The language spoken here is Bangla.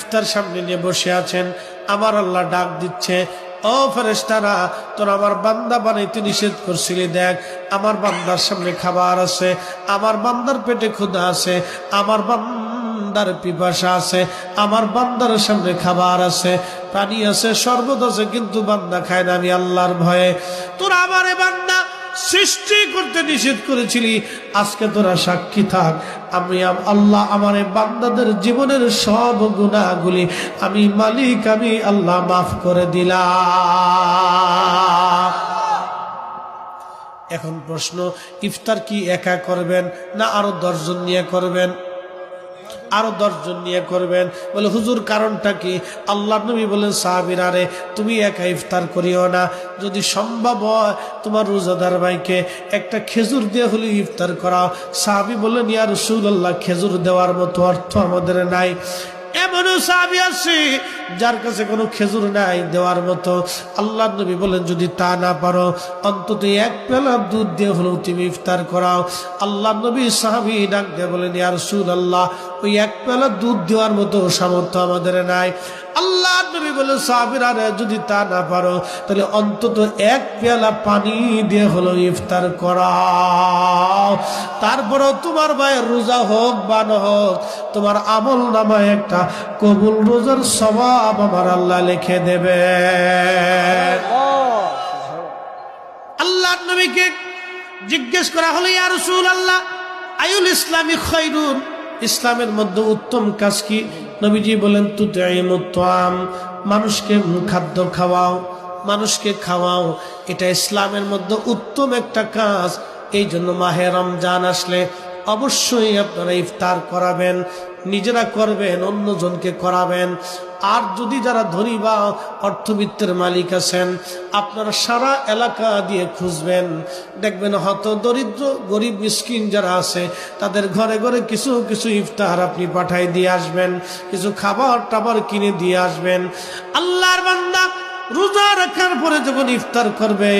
ইফতার সামনে নিয়ে বসে আছেন, আমার আল্লাহ ডাক দিচ্ছে, ও ফেরেশতারা, তোর আমার বান্দা বানাইতে নিষেধ করছিলি, দেখ আমার বান্দার সামনে খাবার আছে, আমার বান্দার পেটে ক্ষুধা আছে, আমার বান্দার পিপাসা আছে, আমার বান্দার সামনে খাবার আছে, পানি আছে, শরবত আছে, কিন্তু বান্দা খায় না। আমি আল্লাহর ভয়ে তোরা আমারে বান্দা সৃষ্টি করতে নিষেধ করেছিলি, আজকে তোরা সাক্ষী থাক, আমি আল্লাহ আমার বান্দাদের জীবনের সব গুনাহগুলি আমি মালিক, আমি আল্লাহ মাফ করে দিলাম। এখন প্রশ্ন, ইফতার কি একা করবেন না আরো 10 জন নিয়ে করবেন? আরো 10 জন নিয়ে করবেন। বলে হুজুর কারণটা কি? আল্লাহ নবী বলেন, সাহাবীরা রে, তুমি একা ইফতার করিও না, যদি সম্ভব হয় তোমার রোজাদার ভাইকে একটা খেজুর দিয়ে হলে ইফতার করাও। সাহাবী বললেন, ইয়া রাসূলুল্লাহ, খেজুর দেওয়ার মতো অর্থ আমাদের নাই। এমনও সাহাবী আছে যার কাছে কোনো খেজুর নাই দেওয়ার মতো। আল্লাহ নবী বলেন, যদি তা না পারো অন্তত 1 পেয়ালা দুধ দিয়ে হলেও তুমি ইফতার করাও। আল্লাহ নবী সাহাবী ডাক দিয়ে বলেন, ইয়া রাসূলুল্লাহ, ওই 1 পেয়ালা দুধ দেওয়ার মতো সামর্থ্য আমাদের নাই। আল্লাহ নবী বলেন, সাহাবীরা রে, যদি তা না পারো তাহলে অন্তত 1 পেয়ালা পানি দিয়ে হলো ইফতার করাও। তারপরও তোমার ভাইয়ের রোজা হোক বা না হোক, তোমার আমল নামায় একটা কবুল রোজার সওয়াব আমার আল্লাহ লিখে দেবে। আল্লাহ নবীকে জিজ্ঞেস করা হলো, ইয়া রাসূলুল্লাহ, আইউল ইসলামি খায়রুন, ইসলামের মধ্যে উত্তম কাজ কি? নবীজি বলেন, তুতঈমুত তাআম, মানুষকে খাদ্য খাওয়াও, মানুষকে খাওয়াও, এটা ইসলামের মধ্যে উত্তম একটা কাজ। এই জন্য মাহে রমজান আসলে অবশ্যই আপনারা ইফতার করাবেন, নিজেরা করবেন, অন্যজনকে করাবেন। আর যদি যারা ধনী বা অর্থবিত্তের মালিক আছেন, আপনারা সারা এলাকা দিয়ে খুঁজবেন, দেখবেন হত দরিদ্র গরিব মিসকিন যারা আছে তাদের ঘরে ঘরে কিছু কিছু ইফতার আপনি পাঠাই দিয়ে আসবেন, কিছু খাবার টাবার কিনে দিয়ে আসবেন। আল্লাহর বান্দা রোজা রাখার পরে যখন ইফতার করবে,